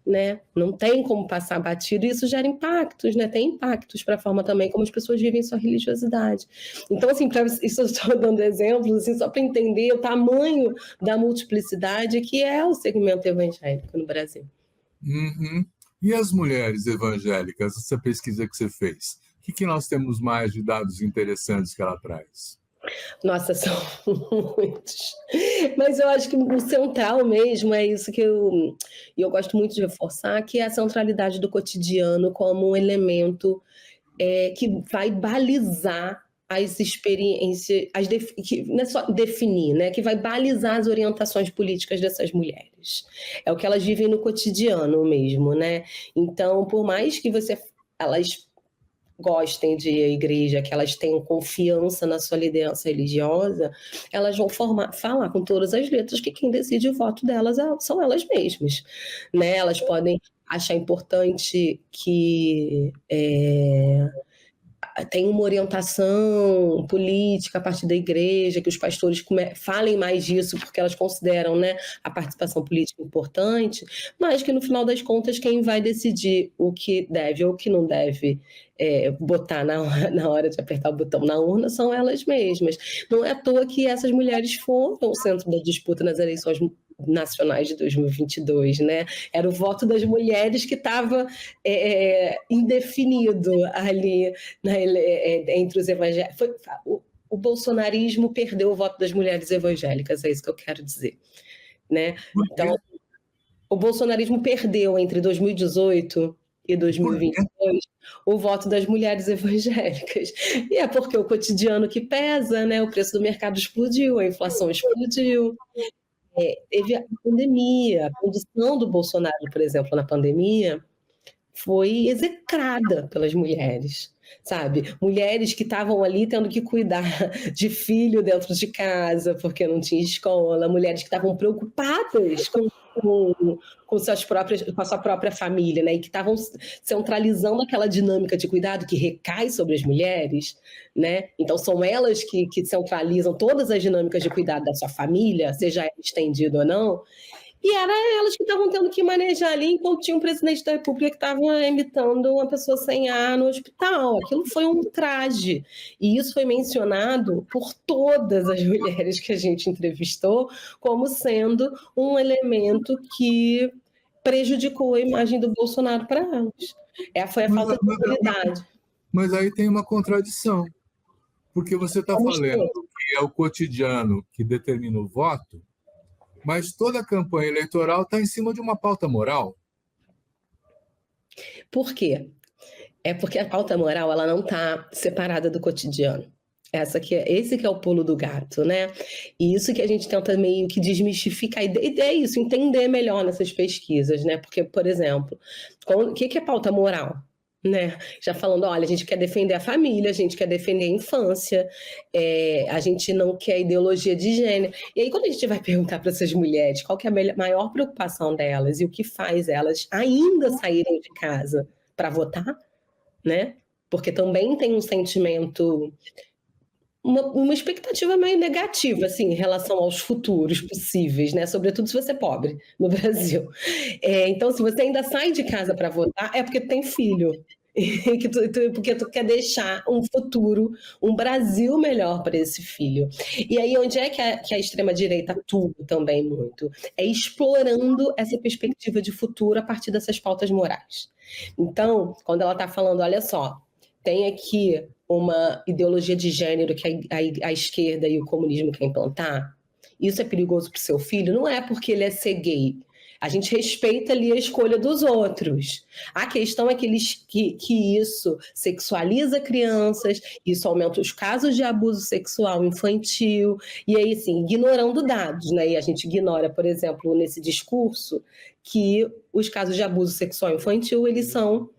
Né? Não tem como passar batido, e isso gera impactos, né? Tem impactos para a forma também como as pessoas vivem sua religiosidade. Então, assim, isso eu estou dando exemplos, assim, só para entender o tamanho da multiplicidade que é o segmento evangélico no Brasil. Uhum. E as mulheres evangélicas, essa pesquisa que você fez, o que nós temos mais de dados interessantes que ela traz? Nossa, são muitos. Mas eu acho que o central mesmo é isso que eu gosto muito de reforçar, que é a centralidade do cotidiano como um elemento que vai balizar as experiências, que não é só definir, né? Que vai balizar as orientações políticas dessas mulheres. É o que elas vivem no cotidiano mesmo, né? Então, por mais que elas gostem de ir à igreja, que elas tenham confiança na sua liderança religiosa, elas vão falar com todas as letras que quem decide o voto delas são elas mesmas, né? Elas podem achar importante que tem uma orientação política a partir da igreja, que os pastores falem mais disso, porque elas consideram, né, a participação política importante, mas que no final das contas quem vai decidir o que deve ou o que não deve botar na hora de apertar o botão na urna são elas mesmas. Não é à toa que essas mulheres foram o centro da disputa nas eleições nacionais de 2022, né? Era o voto das mulheres que estava indefinido ali entre os evangélicos. O bolsonarismo perdeu o voto das mulheres evangélicas, é isso que eu quero dizer. né? Por quê? Então, o bolsonarismo perdeu entre 2018 e 2022 o voto das mulheres evangélicas. E é porque o cotidiano que pesa, né? O preço do mercado explodiu, a inflação explodiu. Teve a pandemia, a condição do Bolsonaro, por exemplo, na pandemia, foi execrada pelas mulheres, sabe? Mulheres que estavam ali tendo que cuidar de filho dentro de casa, porque não tinha escola, mulheres que estavam preocupadas com a sua própria família, né? E que estavam centralizando aquela dinâmica de cuidado que recai sobre as mulheres, né? Então são elas que centralizam todas as dinâmicas de cuidado da sua família, seja ela estendida ou não. E era elas que estavam tendo que manejar ali, enquanto tinha um presidente da República que estava imitando uma pessoa sem ar no hospital. Aquilo foi um traje. E isso foi mencionado por todas as mulheres que a gente entrevistou como sendo um elemento que prejudicou a imagem do Bolsonaro para elas. Foi a falta de autoridade. Mas aí tem uma contradição, porque você está falando que é o cotidiano que determina o voto, mas toda a campanha eleitoral está em cima de uma pauta moral. Por quê? É porque a pauta moral ela não está separada do cotidiano. Esse que é o pulo do gato, né? E isso que a gente tenta meio que desmistificar. E é isso, entender melhor nessas pesquisas, né? Porque, por exemplo, o que é pauta moral? Né? Já falando, olha, a gente quer defender a família, a gente quer defender a infância, a gente não quer ideologia de gênero. E aí, quando a gente vai perguntar para essas mulheres qual que é a maior preocupação delas e o que faz elas ainda saírem de casa para votar, né? Porque também tem um sentimento, uma expectativa meio negativa, assim, em relação aos futuros possíveis, né? Sobretudo se você é pobre no Brasil. Então, se você ainda sai de casa para votar, é porque tu tem filho. Porque tu quer deixar um futuro, um Brasil melhor para esse filho. E aí, onde é que a extrema-direita atua também muito? É explorando essa perspectiva de futuro a partir dessas pautas morais. Então, quando ela está falando, olha só, tem aqui uma ideologia de gênero que a esquerda e o comunismo querem implantar, isso é perigoso para o seu filho, não é porque ele é ser gay. A gente respeita ali a escolha dos outros. A questão é que isso sexualiza crianças, isso aumenta os casos de abuso sexual infantil, e aí, assim, ignorando dados, né? E a gente ignora, por exemplo, nesse discurso, que os casos de abuso sexual infantil, eles são...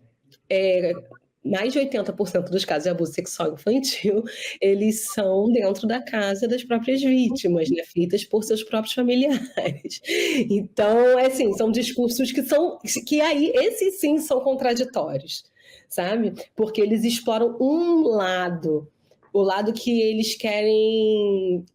mais de 80% dos casos de abuso sexual infantil, eles são dentro da casa das próprias vítimas, né, feitas por seus próprios familiares. Então, assim, são discursos que aí, esses sim são contraditórios, sabe? Porque eles exploram um lado, o lado que eles querem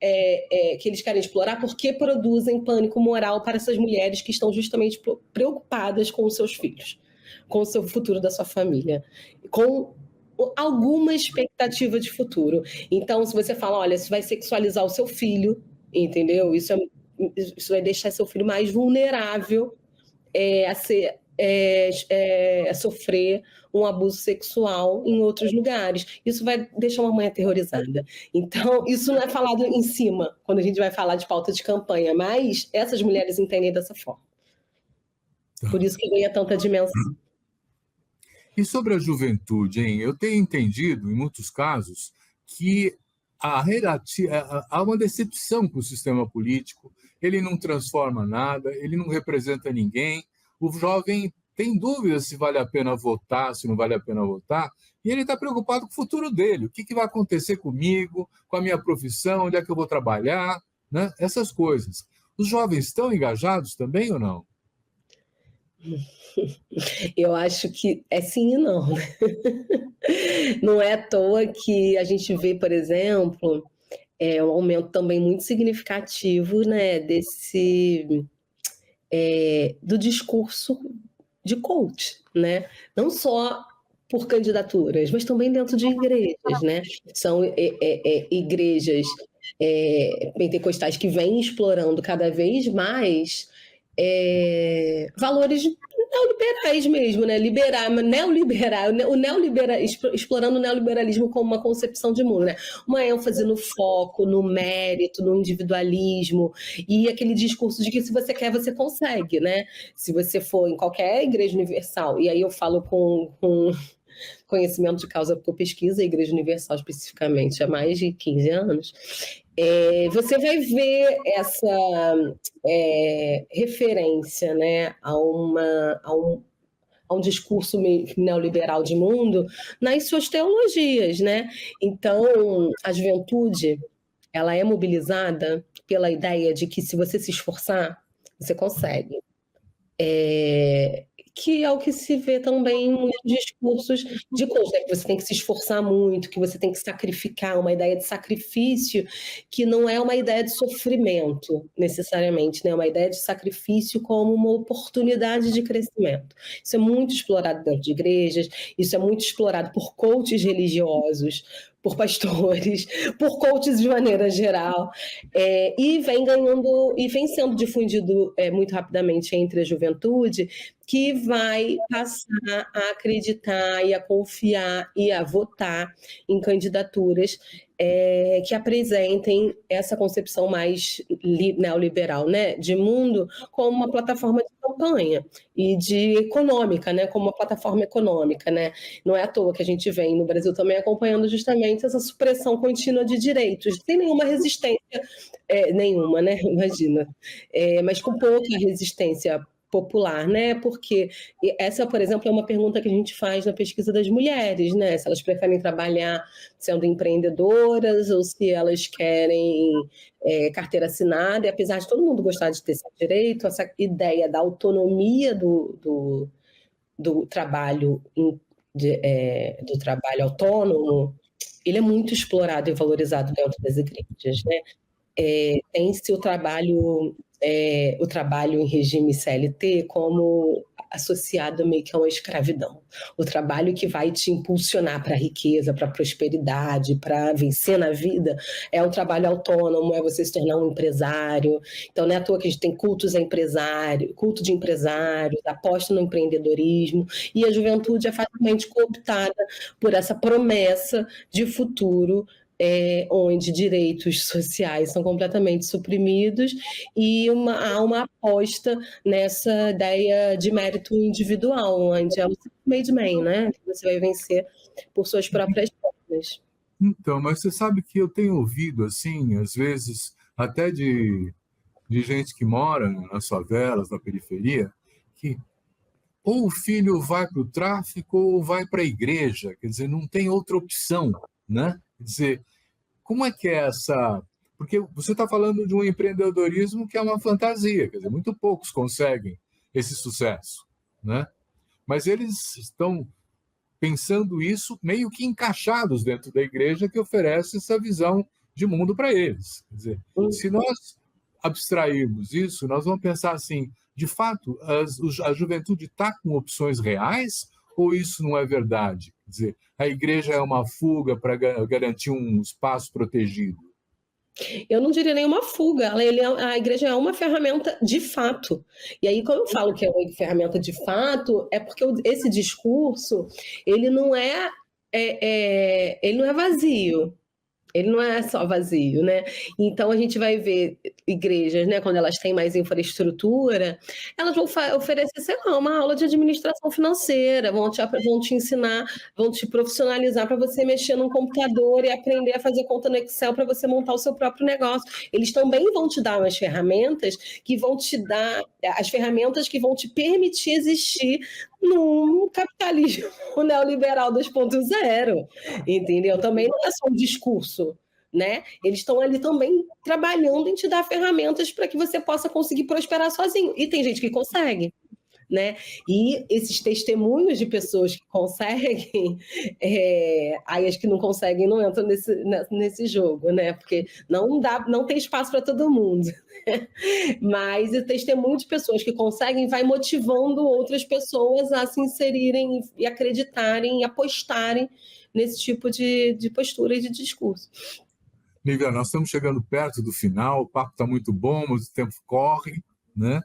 explorar, porque produzem pânico moral para essas mulheres que estão justamente preocupadas com os seus filhos, com o seu futuro da sua família, com alguma expectativa de futuro. Então, se você fala, olha, isso vai sexualizar o seu filho, entendeu? Isso vai deixar seu filho mais vulnerável a sofrer um abuso sexual em outros lugares. Isso vai deixar uma mãe aterrorizada. Então, isso não é falado em cima, quando a gente vai falar de pauta de campanha, mas essas mulheres entendem dessa forma. Por isso que ganha tanta dimensão. E sobre a juventude, hein? Eu tenho entendido, em muitos casos, que há uma decepção com o sistema político, ele não transforma nada, ele não representa ninguém, o jovem tem dúvidas se vale a pena votar, se não vale a pena votar, e ele está preocupado com o futuro dele, o que vai acontecer comigo, com a minha profissão, onde é que eu vou trabalhar, né? Essas coisas. Os jovens estão engajados também ou não? Eu acho que é sim e não. Não é à toa que a gente vê, por exemplo, um aumento também muito significativo, né, do discurso de coach, né? Não só por candidaturas, mas também dentro de igrejas, né? São igrejas pentecostais que vêm explorando cada vez mais valores neoliberais mesmo, né? Explorando o neoliberalismo como uma concepção de mundo, né? Uma ênfase no foco, no mérito, no individualismo e aquele discurso de que se você quer, você consegue, né? Se você for em qualquer igreja universal, e aí eu falo com conhecimento de causa, porque eu pesquiso a Igreja Universal especificamente há mais de 15 anos, você vai ver essa referência, né, a um discurso neoliberal de mundo nas suas teologias, né? Então, a juventude, ela é mobilizada pela ideia de que se você se esforçar, você consegue. Que é o que se vê também em muitos discursos de coach, né? Que você tem que se esforçar muito, que você tem que sacrificar, uma ideia de sacrifício que não é uma ideia de sofrimento, necessariamente, né? Uma ideia de sacrifício como uma oportunidade de crescimento. Isso é muito explorado dentro de igrejas, isso é muito explorado por coaches religiosos, por pastores, por coaches de maneira geral, e vem ganhando, e vem sendo difundido muito rapidamente entre a juventude, que vai passar a acreditar e a confiar e a votar em candidaturas que apresentem essa concepção mais neoliberal, né, de mundo como uma plataforma de campanha e de econômica, né, como uma plataforma econômica, né. Não é à toa que a gente vem no Brasil também acompanhando justamente essa supressão contínua de direitos, sem nenhuma resistência, nenhuma, né, imagina, mas com pouca resistência popular, né? Porque essa, por exemplo, é uma pergunta que a gente faz na pesquisa das mulheres, né? Se elas preferem trabalhar sendo empreendedoras ou se elas querem carteira assinada, e apesar de todo mundo gostar de ter esse direito, essa ideia da autonomia do trabalho do trabalho autônomo, ele é muito explorado e valorizado dentro das igrejas, né? Tem-se o trabalho em regime CLT como associado meio que a uma escravidão. O trabalho que vai te impulsionar para a riqueza, para a prosperidade, para vencer na vida, é o trabalho autônomo, é você se tornar um empresário. Então, não é à toa que a gente tem culto de empresários, aposta no empreendedorismo, e a juventude é facilmente cooptada por essa promessa de futuro, onde direitos sociais são completamente suprimidos e há uma aposta nessa ideia de mérito individual, onde é o self-made man, né? Que você vai vencer por suas próprias pernas. Então, mas você sabe que eu tenho ouvido, assim, às vezes, até de gente que mora nas favelas, na periferia, que ou o filho vai para o tráfico ou vai para a igreja, quer dizer, não tem outra opção, né? Quer dizer, como é que é essa... Porque você está falando de um empreendedorismo que é uma fantasia, quer dizer, muito poucos conseguem esse sucesso, né? Mas eles estão pensando isso meio que encaixados dentro da igreja que oferece essa visão de mundo para eles. Quer dizer, se nós abstrairmos isso, nós vamos pensar assim, de fato, a juventude está com opções reais ou isso não é verdade? Quer dizer, a igreja é uma fuga para garantir um espaço protegido? Eu não diria nenhuma fuga, a igreja é uma ferramenta de fato. E aí, quando eu falo que é uma ferramenta de fato, é porque esse discurso, ele não é vazio. Ele não é só vazio, né? Então a gente vai ver igrejas, né, quando elas têm mais infraestrutura, elas vão oferecer, sei lá, uma aula de administração financeira, vão te ensinar, vão te profissionalizar para você mexer num computador e aprender a fazer conta no Excel para você montar o seu próprio negócio. Eles também vão te dar umas ferramentas que vão te dar as ferramentas que vão te permitir existir num capitalismo neoliberal 2.0, entendeu? Também não é só um discurso, né? Eles estão ali também trabalhando em te dar ferramentas para que você possa conseguir prosperar sozinho. E tem gente que consegue, né? E esses testemunhos de pessoas que conseguem, aí as que não conseguem não entram nesse jogo, né? Porque não tem espaço para todo mundo. Mas o testemunho de pessoas que conseguem vai motivando outras pessoas a se inserirem e acreditarem e apostarem nesse tipo de postura e de discurso. Lívia, nós estamos chegando perto do final, o papo está muito bom, mas o tempo corre, né?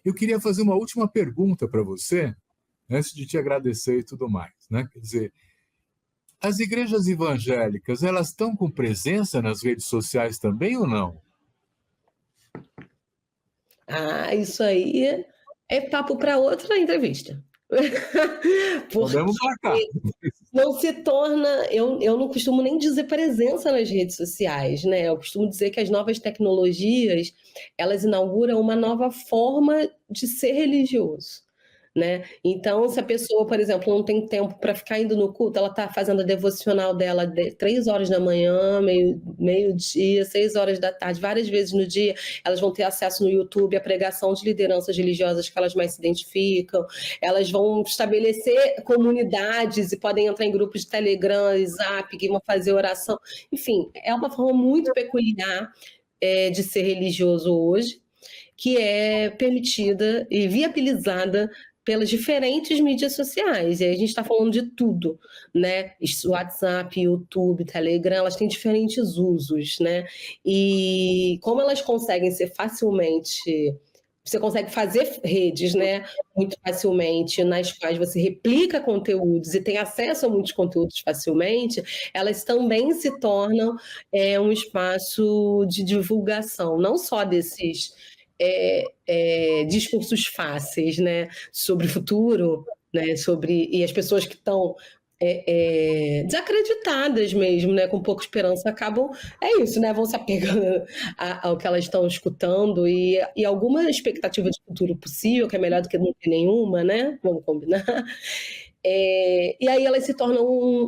Eu queria fazer uma última pergunta para você, antes de te agradecer e tudo mais, né? Quer dizer, as igrejas evangélicas, elas estão com presença nas redes sociais também ou não? Ah, isso aí é papo para outra entrevista. Porque Podemos marcar. não se torna, eu não costumo nem dizer presença nas redes sociais, né? Eu costumo dizer que as novas tecnologias, elas inauguram uma nova forma de ser religioso, né? Então, se a pessoa, por exemplo, não tem tempo para ficar indo no culto, ela está fazendo a devocional dela 3 horas da manhã, meio-dia, 6 horas da tarde, várias vezes no dia, elas vão ter acesso no YouTube à pregação de lideranças religiosas que elas mais se identificam, elas vão estabelecer comunidades e podem entrar em grupos de Telegram, Zap, que vão fazer oração. Enfim, é uma forma muito peculiar de ser religioso hoje, que é permitida e viabilizada pelas diferentes mídias sociais. E aí a gente está falando de tudo, né? WhatsApp, YouTube, Telegram, elas têm diferentes usos, né? E como elas conseguem ser facilmente... Você consegue fazer redes, né, muito facilmente, nas quais você replica conteúdos e tem acesso a muitos conteúdos facilmente, elas também se tornam um espaço de divulgação, não só desses discursos fáceis, né, sobre o futuro, né, e as pessoas que estão desacreditadas mesmo, né, com pouca esperança, acabam, isso, né, vão se apegando ao que elas estão escutando e alguma expectativa de futuro possível, que é melhor do que não ter nenhuma, né, vamos combinar, e aí elas se tornam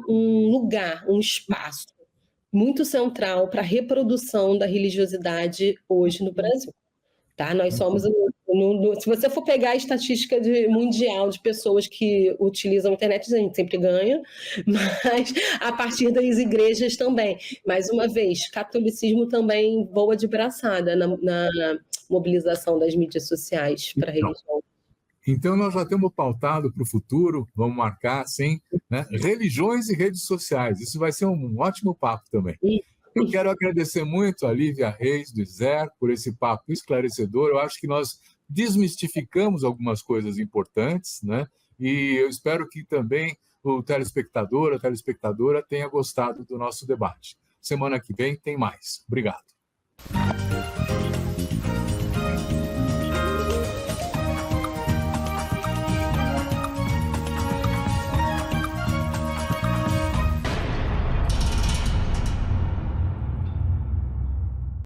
um lugar, um espaço muito central para a reprodução da religiosidade hoje no Brasil. Tá? Nós somos, se você for pegar a estatística mundial de pessoas que utilizam a internet, a gente sempre ganha, mas a partir das igrejas também. Mais uma vez, catolicismo também voa de braçada na mobilização das mídias sociais para a religião. Então, nós já temos pautado para o futuro, vamos marcar, sim, né? Religiões e redes sociais. Isso vai ser um ótimo papo também. Eu quero agradecer muito a Lívia Reis, do ISER, por esse papo esclarecedor. Eu acho que nós desmistificamos algumas coisas importantes, né? E eu espero que também o telespectador, a telespectadora tenha gostado do nosso debate. Semana que vem tem mais. Obrigado.